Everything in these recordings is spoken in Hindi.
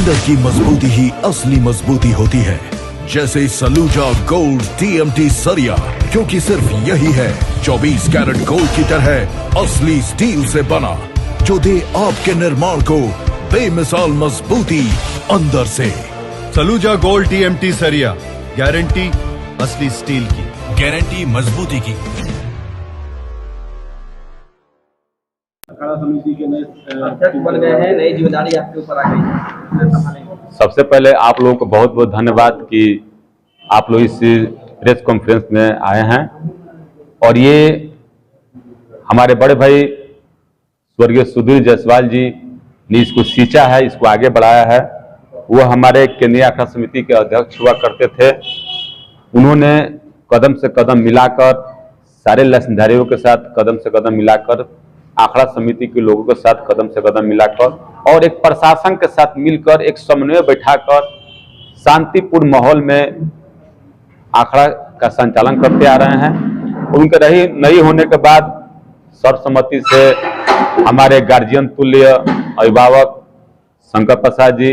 अंदर की मजबूती ही असली मजबूती होती है, जैसे सलूजा गोल्ड TMT सरिया, क्योंकि सिर्फ यही है 24 कैरेट गोल्ड की तरह असली स्टील से बना, जो दे आपके निर्माण को बेमिसाल मजबूती अंदर से। सलूजा गोल्ड TMT सरिया, गारंटी असली स्टील की, गारंटी मजबूती की। अखाड़ा समिति के नए अध्यक्ष बन गए हैं, नई जिम्मेदारी आपके ऊपर आ गई। सबसे पहले आप लोगों को बहुत बहुत धन्यवाद कि आप लोग इस प्रेस कॉन्फ्रेंस में आए हैं और ये हमारे बड़े भाई स्वर्गीय सुधीर जायसवाल जी ने इसको सींचा है, इसको आगे बढ़ाया है। वो हमारे केंद्रीय अखाड़ा समिति के अध्यक्ष हुआ करते थे। उन्होंने कदम से कदम मिलाकर सारे लक्षधारियों के साथ कदम से कदम मिलाकर, अखाड़ा समिति के लोगों के साथ कदम से कदम मिलाकर और एक प्रशासन के साथ मिलकर एक समन्वय बैठाकर शांतिपूर्ण माहौल में अखाड़ा का संचालन करते आ रहे हैं। उनके नहीं होने के बाद सर्वसम्मति से हमारे गार्जियन तुल्य अभिभावक शंकर प्रसाद जी,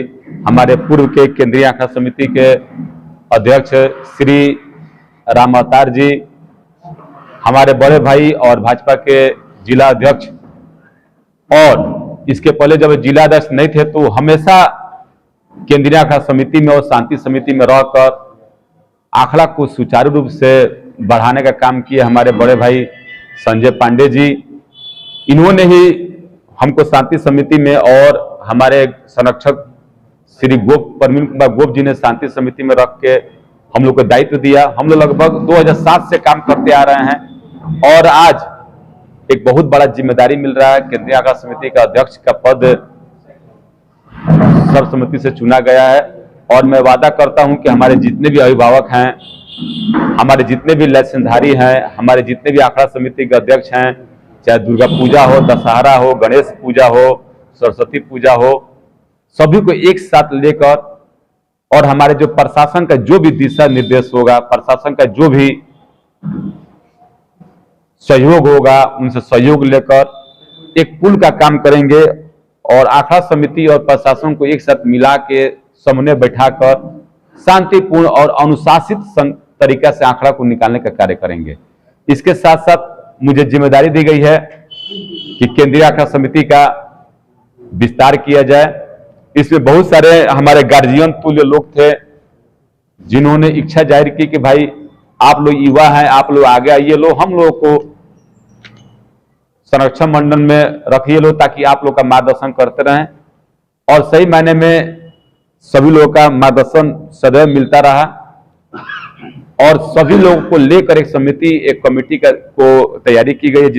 हमारे पूर्व के केंद्रीय अखाड़ा समिति के अध्यक्ष श्री राम अवतार जी, हमारे बड़े भाई और भाजपा के जिला अध्यक्ष, और इसके पहले जब जिला अध्यक्ष नहीं थे तो हमेशा केंद्रीय अखाड़ा समिति में और शांति समिति में रहकर अखाड़ा को सुचारू रूप से बढ़ाने का काम किए हमारे बड़े भाई संजय पांडे जी। इन्होंने ही हमको शांति समिति में और हमारे संरक्षक श्री परवीन कुमार गोप जी ने शांति समिति में रख के हम लोग को दायित्व दिया। हम लोग लगभग 2007 से काम करते आ रहे हैं और आज एक बहुत बड़ा जिम्मेदारी मिल रहा है। केंद्रीय अखाड़ा समिति का अध्यक्ष का पद सर्वसम्मति से चुना गया है और मैं वादा करता हूं कि हमारे जितने भी अभिभावक हैं, हमारे जितने भी लाइसेंसधारी हैं, हमारे जितने भी अखाड़ा समिति के अध्यक्ष हैं, चाहे दुर्गा पूजा हो, दशहरा हो, गणेश पूजा हो, सरस्वती पूजा हो, सभी को एक साथ लेकर और हमारे जो प्रशासन का जो भी दिशा निर्देश होगा, प्रशासन का जो भी सहयोग होगा, उनसे सहयोग लेकर एक पुल का काम करेंगे और अखाड़ा समिति और प्रशासन को एक साथ मिला के समन्वय बैठाकर शांतिपूर्ण और अनुशासित तरीका से अखाड़ा को निकालने का कार्य करेंगे। इसके साथ साथ मुझे जिम्मेदारी दी गई है कि केंद्रीय अखाड़ा समिति का विस्तार किया जाए। इसमें बहुत सारे हमारे गार्जियन तुल्य लोग थे जिन्होंने इच्छा जाहिर की कि भाई आप लोग युवा हैं, आप लोग आगे आइए, लो हम लोगों को संरक्षण मंडल में रखिए लो ताकि आप लोग का मार्गदर्शन करते रहें। और सही मायने में सभी लोगों का मार्गदर्शन सदैव मिलता रहा और सभी लोगों को लेकर एक समिति, एक कमेटी को तैयारी की गई है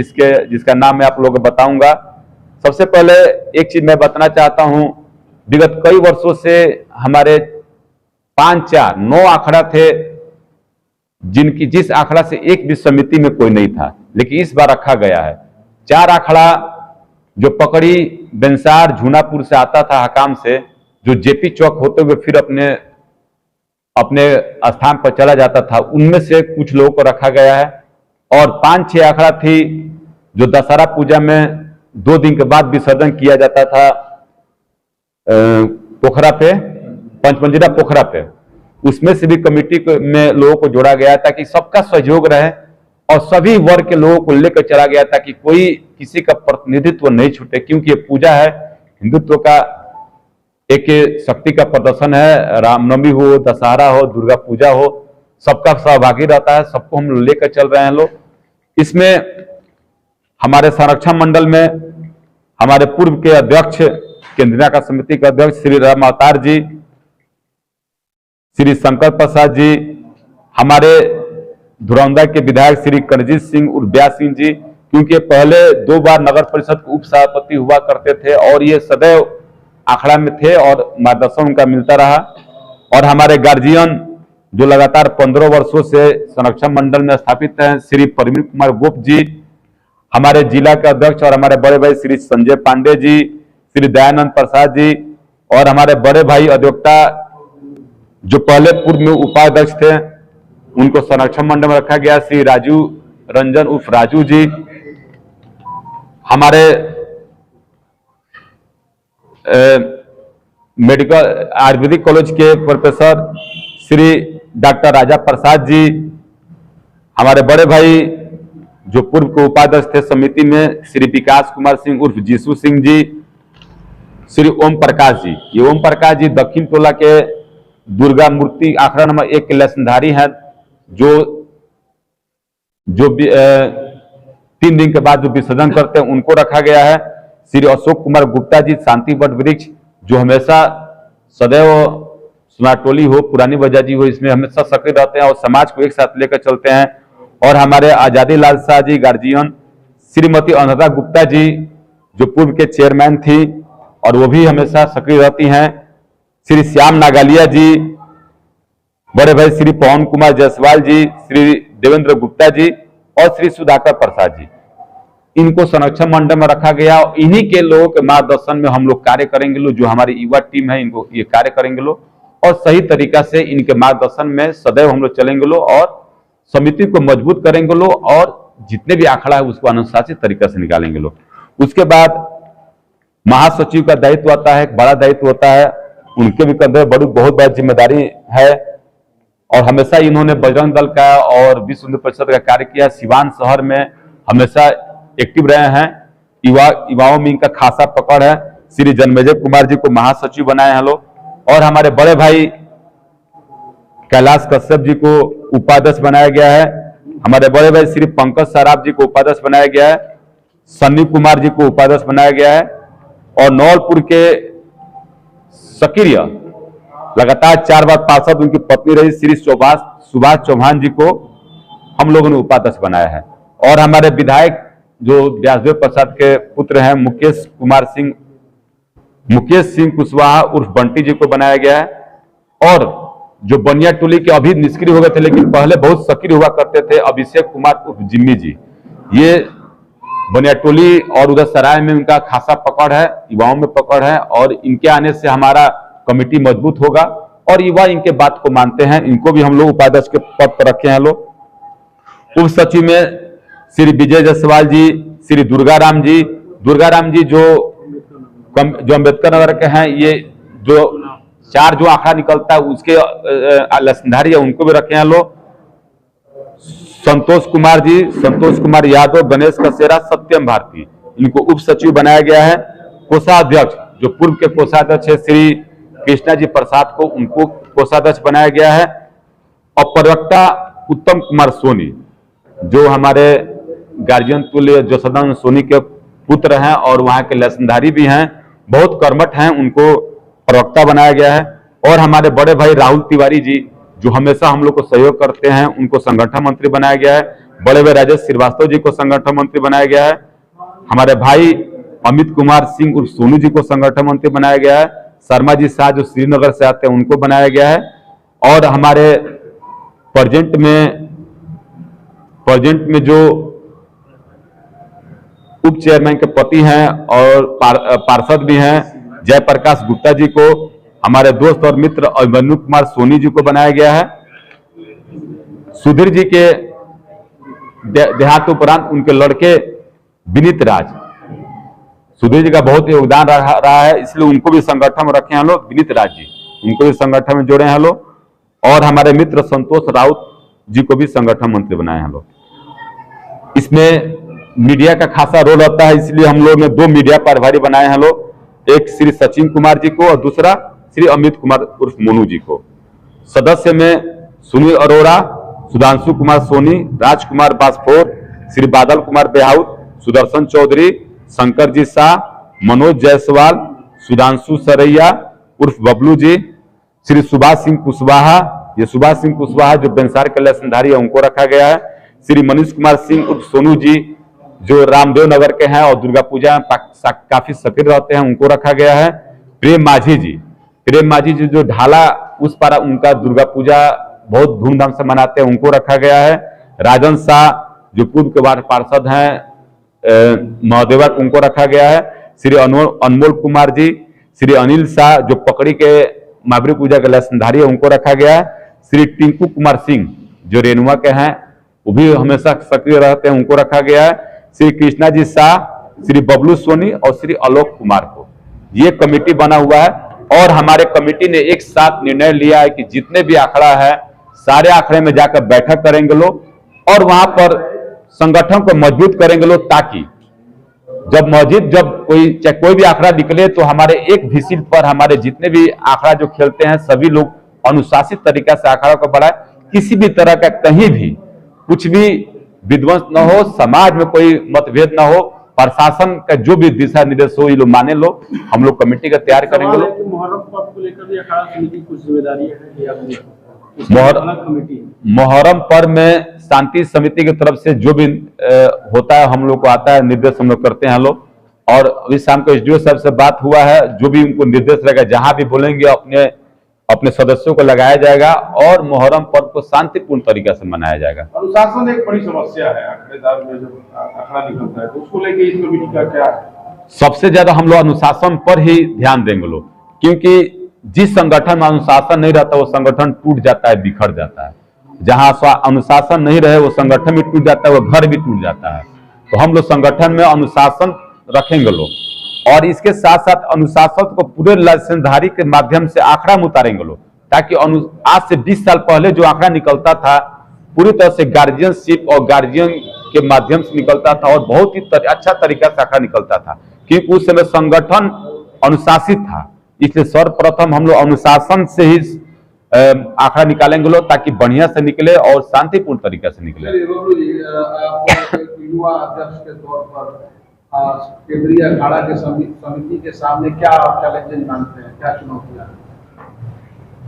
जिसका नाम मैं आप लोगों को बताऊंगा। सबसे पहले एक चीज मैं बताना चाहता हूं, विगत कई वर्षों से हमारे 5-4-9 अखाड़ा थे जिस अखाड़ा से एक भी समिति में कोई नहीं था, लेकिन इस बार रखा गया है। 4 अखाड़ा जो पकड़ी बेंसार झूनापुर से आता था हकाम से, जो जेपी चौक होते हुए फिर अपने स्थान पर चला जाता था, उनमें से कुछ लोगों को रखा गया है। और 5-6 अखाड़ा थी जो दशहरा पूजा में 2 दिन के बाद विसर्जन किया जाता था पोखरा पे, पंचमंजिला पोखरा पे, उसमें से भी कमेटी में लोगों को जोड़ा गया ताकि सबका सहयोग रहे और सभी वर्ग के लोगों को लेकर चला गया ताकि कोई किसी का प्रतिनिधित्व नहीं छूटे, क्योंकि ये पूजा है, हिंदुत्व का एक शक्ति का प्रदर्शन है। रामनवमी हो, दशहरा हो, दुर्गा पूजा हो, सबका सहभागी रहता है, सबको हम लेकर चल रहे हैं लोग। इसमें हमारे संरक्षण मंडल में हमारे पूर्व के अध्यक्ष, केंद्रीय अखाड़ा समिति के अध्यक्ष श्री राम अवतार जी, श्री शंकर प्रसाद जी, हमारे धुरौंदा के विधायक श्री करजीत सिंह उर्फ ब्यास सिंह जी, क्योंकि पहले 2 बार नगर परिषद के उप सभापति हुआ करते थे और ये सदैव अखाड़ा में थे और मार्गदर्शन उनका मिलता रहा। और हमारे गार्जियन जो लगातार 15 वर्षों से संरक्षण मंडल में स्थापित हैं, श्री परवीन कुमार गोप जी, हमारे जिला के अध्यक्ष और हमारे बड़े भाई श्री संजय पांडे जी, श्री दयानंद प्रसाद जी, और हमारे बड़े भाई अधिवक्ता जो पहले पूर्व में उपाध्यक्ष थे, उनको संरक्षण मंडल में रखा गया, श्री राजू रंजन उर्फ राजू जी, हमारे मेडिकल आयुर्वेदिक कॉलेज के प्रोफेसर श्री डॉक्टर राजा प्रसाद जी, हमारे बड़े भाई जो पूर्व के उपाध्यक्ष थे समिति में श्री विकास कुमार सिंह उर्फ जीसू सिंह जी, श्री ओम प्रकाश जी। ये ओम प्रकाश जी दक्षिण टोला के दुर्गा मूर्ति आखड़ा नंबर 1 के लसनधारी हैं, जो 3 दिन के बाद जो विसर्जन करते हैं उनको रखा गया है। श्री अशोक कुमार गुप्ता जी शांति वट वृक्ष, जो हमेशा सदैव सुनाटोली हो पुरानी बजाजी हो इसमें हमेशा सक्रिय रहते हैं और समाज को एक साथ लेकर चलते हैं। और हमारे आजादी लाल शाह जी गार्जियन, श्रीमती अनुराधा गुप्ता जी जो पूर्व के चेयरमैन थी और वो भी हमेशा सक्रिय रहती हैं। श्री श्याम नागालिया जी, बड़े भाई श्री पवन कुमार जायसवाल जी, श्री देवेंद्र गुप्ता जी और श्री सुधाकर प्रसाद जी, इनको संरक्षण मंडल में रखा गया। इन्हीं के लोगों के मार्गदर्शन में हम लोग कार्य करेंगे लोग, जो हमारी युवा टीम है इनको ये कार्य करेंगे लोग और सही तरीका से इनके मार्गदर्शन में सदैव हम लोग चलेंगे लोग और समिति को मजबूत करेंगे लोग और जितने भी आंकड़ा है उसको अनुशासित तरीका से निकालेंगे लोग। उसके बाद महासचिव का दायित्व आता है, एक बड़ा दायित्व होता है, उनके भी कंधे बहुत बड़ी जिम्मेदारी है और हमेशा इन्होंने बजरंग दल का और विश्व हिंदू परिषद का कार्य किया। सिवान शहर में हमेशा एक्टिव रहे हैं, युवाओं में इनका खासा पकड़ है। श्री जन्मेजय कुमार जी को महासचिव बनाए हैं लोग और हमारे बड़े भाई कैलाश कश्यप जी को उपाध्यक्ष बनाया गया है। हमारे बड़े भाई श्री पंकज सराफ जी को उपाध्यक्ष बनाया गया है, सन्नी कुमार जी को उपाध्यक्ष बनाया गया है और नौलपुर के सक्रिय लगातार 4 बार पार्षद उनकी पत्नी रही श्री सुभाष चौहान जी को हम लोगों ने उपाध्यक्ष बनाया है। और हमारे विधायक जो व्यासदेव प्रसाद के पुत्र हैं मुकेश सिंह कुशवाहा उर्फ बंटी जी को बनाया गया है। और जो बनिया टोली के अभी निष्क्रिय हो गए थे लेकिन पहले बहुत सक्रिय हुआ करते थे अभिषेक कुमार उर्फ जिम्मी जी, ये बनिया टोली और उधर सराय में उनका खासा पकड़ है, युवाओं में पकड़ है और इनके आने से हमारा कमेटी मजबूत होगा और युवा इनके बात को मानते हैं। इनको भी हम लोग उपाध्यक्ष के पद पर रखे हैं लोग। उप सचिव में श्री विजय जायसवाल जी, श्री दुर्गाराम जी जो अम्बेडकर नगर के हैं, ये जो 4 जो आंकड़ा निकलता है उसके लसनधारी है, उनको भी रखे हैं लोग। संतोष कुमार यादव, गणेश कसेरा, सत्यम भारती, इनको उप सचिव बनाया गया है। कोषाध्यक्ष जो पूर्व के कोषाध्यक्ष है श्री कृष्णा जी प्रसाद को, उनको कोषाध्यक्ष बनाया गया है। और प्रवक्ता उत्तम कुमार सोनी जो हमारे गार्जियन तुल्य जसोदानंद सोनी के पुत्र हैं और वहां के लसनधारी भी हैं, बहुत कर्मठ हैं, उनको प्रवक्ता बनाया गया है। और हमारे बड़े भाई राहुल तिवारी जी जो हमेशा हम लोग को सहयोग करते हैं, उनको संगठन मंत्री बनाया गया है। बड़े भाई राजेश श्रीवास्तव जी को संगठन मंत्री बनाया गया है। हमारे भाई अमित कुमार सिंह उर्फ सोनू जी को संगठन मंत्री बनाया गया है। शर्मा जी शाह जो श्रीनगर से आते हैं उनको बनाया गया है। और हमारे प्रेजेंट में जो उप चेयरमैन के पति हैं और पार्षद भी हैं जयप्रकाश गुप्ता जी को हमारे दोस्त और मित्र अभिमन्यु कुमार सोनी जी को बनाया गया है। सुधीर जी के देहांत उपरांत उनके लड़के विनीत राज, सुधीर जी का बहुत योगदान रहा है, इसलिए उनको भी संगठन में रखे हैं लोग। विनीत राज जी उनको भी संगठन में जोड़े हैं लोग। और हमारे मित्र संतोष राउत जी को भी संगठन मंत्री बनाए हैं लोग। इसमें मीडिया का खासा रोल होता है, इसलिए हम लोग ने 2 मीडिया प्रभारी बनाए हैं लोग, एक श्री सचिन कुमार जी को और दूसरा श्री अमित कुमार उर्फ मोनू जी को। सदस्य में सुनील अरोड़ा, सुधांशु कुमार सोनी, राजकुमार बासफोर, श्री बादल कुमार बेहाउत, सुदर्शन चौधरी, शंकर जी शाह, मनोज जायसवाल, सुधांशु सरैया उर्फ बबलू जी, श्री सुभाष सिंह कुशवाहा, ये सुभाष सिंह कुशवाहा जो बेंसार के लसनधारी है उनको रखा गया है। श्री मनीष कुमार सिंह उर्फ सोनू जी जो रामदेव नगर के हैं और दुर्गा पूजा में काफी सक्रिय रहते हैं, उनको रखा गया है। प्रेम माझी जी जो ढाला उस पारा उनका दुर्गा पूजा बहुत धूमधाम से मनाते हैं, उनको रखा गया है। राजन शाह जो पूर्व के वार्ड पार्षद हैं महादेवा, उनको रखा गया है। श्री अनमोल कुमार जी, श्री अनिल शाह जो पकड़ी के महावीर पूजा के लसनधारी है, उनको रखा गया है। श्री टिंकू कुमार सिंह जो रेनुआ के हैं, वो भी हमेशा सक्रिय रहते हैं, उनको रखा गया है। श्री कृष्णा जी शाह, श्री बबलू सोनी और श्री आलोक कुमार को, ये कमेटी बना हुआ है। और हमारे कमेटी ने एक साथ निर्णय लिया है कि जितने भी आंकड़ा है सारे आंकड़े में जाकर बैठक करेंगे लोग और वहां पर संगठन को मजबूत करेंगे लोग, ताकि जब कोई भी आंकड़ा निकले तो हमारे एक विषय पर हमारे जितने भी आंकड़ा जो खेलते हैं सभी लोग अनुशासित तरीका से आंकड़ा को बढ़ाए, किसी भी तरह का कहीं भी कुछ भी विध्वंस न हो, समाज में कोई मतभेद न हो, प्रशासन का जो भी दिशा निर्देश हो ये लोग माने लो, हम लोग कमेटी का तैयार करेंगे लोग। मुहर्रम पर्व को लेकर भी अखाड़ा समिति की कुछ जिम्मेदारी है मुहर्रम पर्व में शांति समिति की तरफ से जो भी होता है हम लोग को आता है, निर्देश हम लोग करते हैं लोग। और अभी शाम को एसडीओ साहब से बात हुआ है, जो भी उनको निर्देश रहेगा जहां भी बोलेंगे अपने सदस्यों को लगाया जाएगा और मुहर्रम पर्व को शांतिपूर्ण तरीके से मनाया जाएगा। अनुशासन एक बड़ी समस्या है आंकड़ेदार में, जब आंकड़ा निकलता है तो उसको लेके इस कमेटी का क्या है? सबसे ज्यादा हम लोग अनुशासन पर ही ध्यान देंगे लोग, क्योंकि जिस संगठन में अनुशासन नहीं रहता वो संगठन टूट जाता है, बिखर जाता है। जहां अनुशासन नहीं रहे वो संगठन भी टूट जाता है, वो घर भी टूट जाता है। तो हम लोग संगठन में अनुशासन रखेंगे लोग और इसके साथ साथ अनुशासन को पूरे लाइसेंसधारी के माध्यम से आंकड़ा में उतारेंगे लोग, ताकि आज से 20 साल पहले जो आंकड़ा निकलता था पूरी तरह से गार्जियनशिप और गार्जियन के माध्यम से निकलता था और बहुत ही अच्छा तरीका से आंकड़ा निकलता था, क्योंकि उस समय संगठन अनुशासित था। इसलिए सर्वप्रथम हम लोग अनुशासन से ही आंकड़ा निकालेंगे लोग, ताकि बढ़िया से निकले और शांतिपूर्ण तरीके से निकले। युवा अध्यक्ष के तौर पर केंद्रीय अखाड़ा के समिति के सामने क्या चैलेंजेस मानते हैं, क्या चुनौतियां?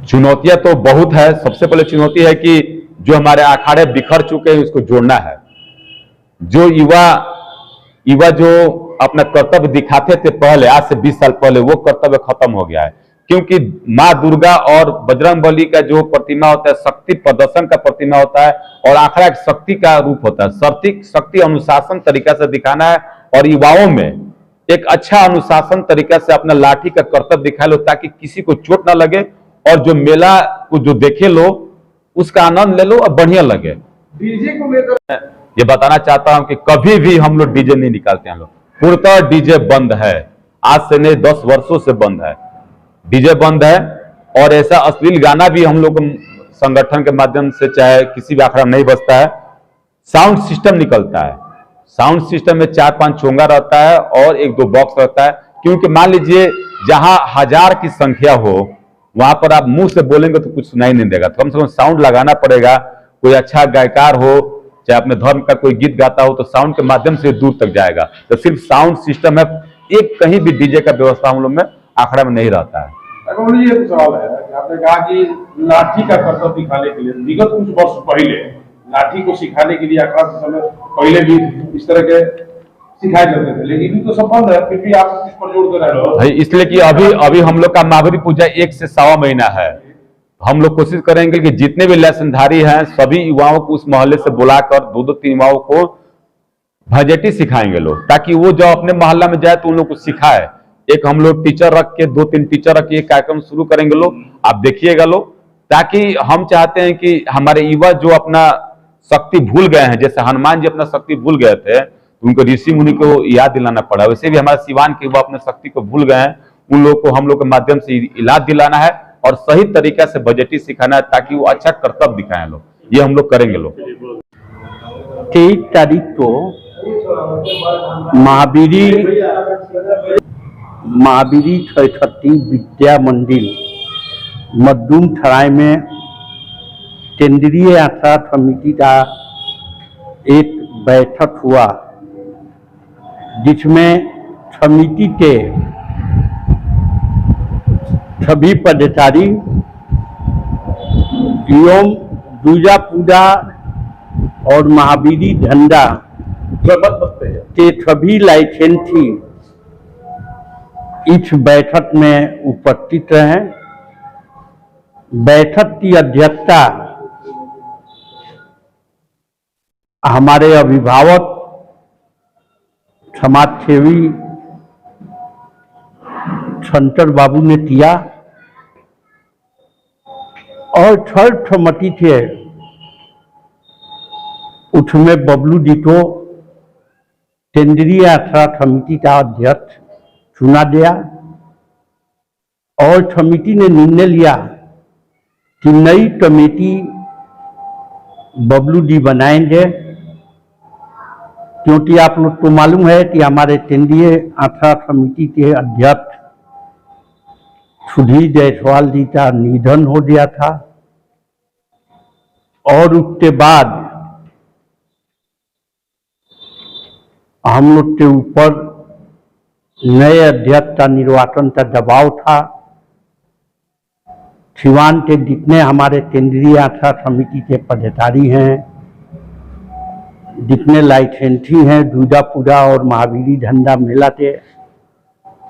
चुनौतियां तो बहुत है। सबसे पहले चुनौती है कि जो हमारे अखाड़े बिखर चुके हैं उसको जोड़ना है। जो युवा जो अपना कर्तव्य दिखाते थे पहले, आज से 20 साल पहले, वो कर्तव्य खत्म हो गया है, क्योंकि माँ दुर्गा और बजरंगबली का जो प्रतिमा होता है शक्ति प्रदर्शन का प्रतिमा होता है और आंकड़ा एक शक्ति का रूप होता है। शक्ति अनुशासन तरीका से दिखाना है और युवाओं में एक अच्छा अनुशासन तरीका से अपना लाठी का कर्तव्य दिखा लो, ताकि किसी को चोट ना लगे और जो मेला को जो देखे लो उसका आनंद ले लो और बढ़िया लगे। डीजे को लेकर ये बताना चाहता हूं कि कभी भी हम लोग डीजे नहीं निकालते हैं लोग। पूर्णतः डीजे बंद है, आज से नहीं 10 वर्षों से बंद है, डीजे बंद है। और ऐसा अश्लील गाना भी हम लोग संगठन के माध्यम से चाहे किसी भी आंकड़ा नहीं बजता है। साउंड सिस्टम निकलता है, साउंड सिस्टम में 4-5 चोंगा रहता है और 1-2 बॉक्स रहता है, क्योंकि मान लीजिए जहां 1000 की संख्या हो वहां पर आप मुंह से बोलेंगे तो कुछ सुनाई नहीं देगा, तो कम से कम साउंड लगाना पड़ेगा। कोई अच्छा गायकार हो, चाहे अपने धर्म का कोई गीत गाता हो, तो साउंड के माध्यम से दूर तक जाएगा। तो सिर्फ साउंड सिस्टम है, एक कहीं भी डीजे का व्यवस्था हम लोग में आंकड़ा में नहीं रहता है। ये सवाल है कि आपने कहा कि लाठी का कर्तव्य दिखाने के लिए विगत कुछ वर्ष पहले लाठी को सिखाने के लिए आंकड़ा से समय पहले भी इस तरह के सिखाए जाते थे, लेकिन तो सब बंद है, फिर भी आप इस पर जोर दे रहे हो। इसलिए कि अभी हम लोग का महावीर पूजा 1 से 1.25 महीना है। हम लोग कोशिश करेंगे कि जितने भी लाइसेंसधारी हैं सभी युवाओं को उस मोहल्ले से बुलाकर 2-3 युवाओं को भजटी सिखाएंगे लोग, ताकि वो जब अपने मोहल्ला में जाए तो उन लोग को सिखाए। एक हम लोग टीचर रख के 2-3 टीचर रख के कार्यक्रम शुरू करेंगे लोग, आप देखिएगा लोग, ताकि हम चाहते हैं कि हमारे युवा जो अपना शक्ति भूल गए हैं, जैसे हनुमान जी अपना शक्ति भूल गए थे तो उनको ऋषि मुनि को याद दिलाना पड़ा, वैसे भी हमारे सिवान के युवा अपने शक्ति को भूल गए हैं, उन लोगों को हम लोग के माध्यम से इलाज दिलाना है और सही तरीका से बजटी सिखाना है, ताकि वो अच्छा कर्तव्य दिखाएं लोग। ये हम लोग करेंगे लोग। 23 तारीख को महावीरी सरस्वती विद्या मंदिर मखदूम सराय में केंद्रीय आंकड़ा समिति का एक बैठक हुआ, जिसमें समिति के सभी पदाधिकारी एवं दुर्गा पूजा और महावीरी झंडा के सभी लाइसेंसी इस बैठक में उपस्थित रहे। बैठक की अध्यक्षता हमारे अभिभावक समाजसेवी शंकर बाबू ने किया और सर्वसम्मति से उसमें बबलू जी को केंद्रीय आंकड़ा समिति का अध्यक्ष चुना गया। और समिति ने निर्णय लिया कि नई कमेटी बबलू डी बनाएंगे, क्योंकि आप लोग को मालूम है कि हमारे केंद्रीय आचार समिति के अध्यक्ष सुधीर जायसवाल जी का निधन हो गया था और उसके बाद हम लोग के ऊपर नए अध्यक्ष का निर्वाचन का दबाव था। सिवान के जितने हमारे केंद्रीय आचार समिति के पदाधिकारी हैं, जितने लाइसेंसी हैं, दुर्गापुरा और महावीरी झंडा मेला के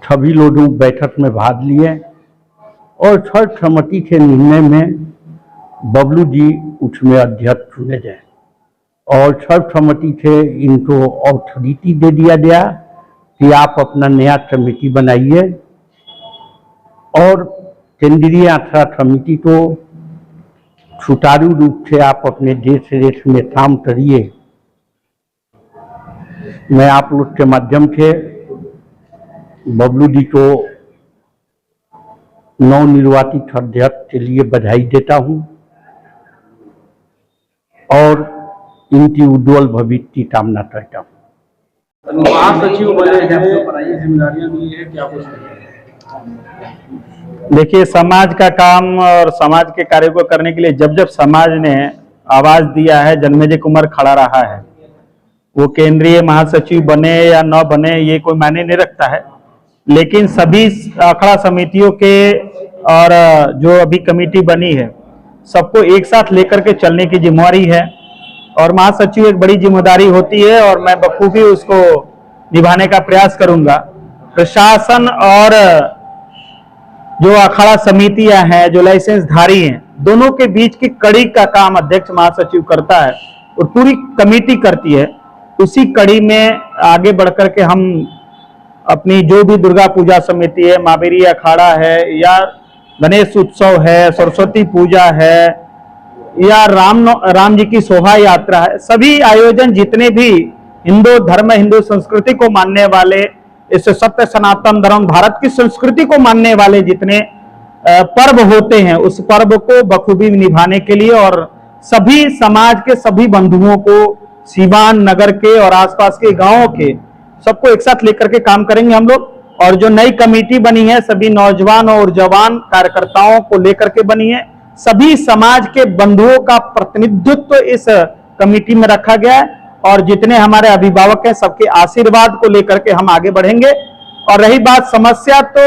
सभी लोगों बैठक में भाग लिए और सर्वसम्मति के निर्णय में बबलू जी उसमें अध्यक्ष चुने गए और सर्वसम्मति से इनको ऑथोरिटी दे दिया गया कि आप अपना नया समिति बनाइए और केंद्रीय आचार समिति को सुचारू रूप से आप अपने देश रेश में काम करिए। मैं आप लोग के माध्यम से बबलू जी को नवनिर्वाचित अध्यक्ष के लिए बधाई देता हूं और इनकी उज्ज्वल भविष्य की कामना करता हूं। महासचिव बने हैं, जिम्मेदारियां मिली है, क्या कुछ देखिए, समाज का काम और समाज के कार्य को करने के लिए जब जब समाज ने आवाज दिया है, जन्मेजय कुमार खड़ा रहा है। वो केंद्रीय महासचिव बने या न बने ये कोई मायने नहीं रखता है, लेकिन सभी अखाड़ा समितियों के और जो अभी कमेटी बनी है सबको एक साथ लेकर के चलने की जिम्मेवारी है और महासचिव एक बड़ी जिम्मेदारी होती है और मैं बखूबी उसको निभाने का प्रयास करूंगा। प्रशासन और जो अखाड़ा समितियां हैं, जो लाइसेंसधारी हैं, दोनों के बीच की कड़ी का काम अध्यक्ष महासचिव करता है और पूरी कमेटी करती है। उसी कड़ी में आगे बढ़कर के हम अपनी जो भी दुर्गा पूजा समिति है, महावीरी अखाड़ा है या गणेश उत्सव है, सरस्वती पूजा है या राम जी की शोभा यात्रा है, सभी आयोजन जितने भी हिंदू धर्म, हिंदू संस्कृति को मानने वाले, इस सत्य सनातन धर्म भारत की संस्कृति को मानने वाले जितने पर्व होते हैं, उस पर्व को बखूबी निभाने के लिए और सभी समाज के सभी बंधुओं को, सीवान नगर के और आसपास के गांवों के सबको एक साथ लेकर के काम करेंगे हम लोग। और जो नई कमेटी बनी है सभी नौजवान और जवान कार्यकर्ताओं को लेकर के बनी है, सभी समाज के बंधुओं का प्रतिनिधित्व इस कमेटी में रखा गया है और जितने हमारे अभिभावक हैं सबके आशीर्वाद को लेकर के हम आगे बढ़ेंगे। और रही बात समस्या, तो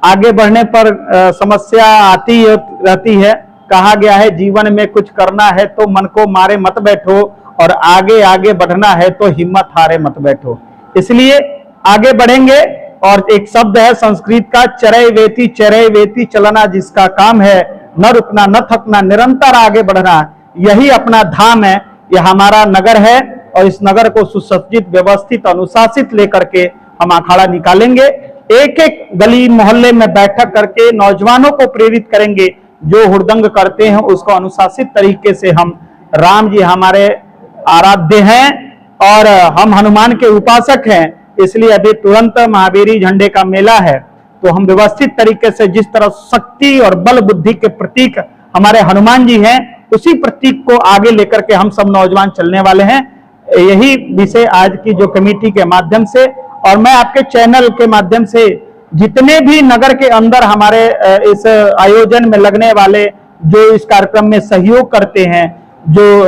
आगे बढ़ने पर समस्या आती रहती है। कहा गया है जीवन में कुछ करना है तो मन को मारे मत बैठो और आगे आगे बढ़ना है तो हिम्मत हारे मत बैठो। इसलिए आगे बढ़ेंगे और एक शब्द है संस्कृत का, चरय वेती चलना जिसका काम है, न रुकना न थकना, निरंतर आगे बढ़ना, यही अपना धाम है। यह हमारा नगर है और इस नगर को सुसज्जित, व्यवस्थित, अनुशासित लेकर के हम अखाड़ा निकालेंगे। एक एक गली मोहल्ले में बैठक करके नौजवानों को प्रेरित करेंगे, जो हुड़दंग करते हैं उसको अनुशासित तरीके से हम, राम जी हमारे आराध्य हैं और हम हनुमान के उपासक हैं, इसलिए अभी तुरंत महावीरी झंडे का मेला है तो हम व्यवस्थित तरीके से जिस तरह शक्ति और बल बुद्धि के प्रतीक हमारे हनुमान जी हैं, उसी प्रतीक को आगे लेकर के हम सब नौजवान चलने वाले हैं। यही विषय आज की जो कमेटी के माध्यम से और मैं आपके चैनल के माध्यम से जितने भी नगर के अंदर हमारे इस आयोजन में लगने वाले, जो इस कार्यक्रम में सहयोग करते हैं, जो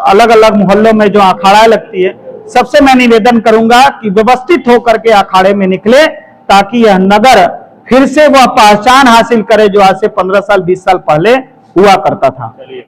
अलग अलग मोहल्लों में जो अखाड़ा लगती है, सबसे मैं निवेदन करूंगा कि व्यवस्थित होकर के अखाड़े में निकले ताकि यह नगर फिर से वह पहचान हासिल करे जो आज से 15 साल 20 साल पहले हुआ करता था।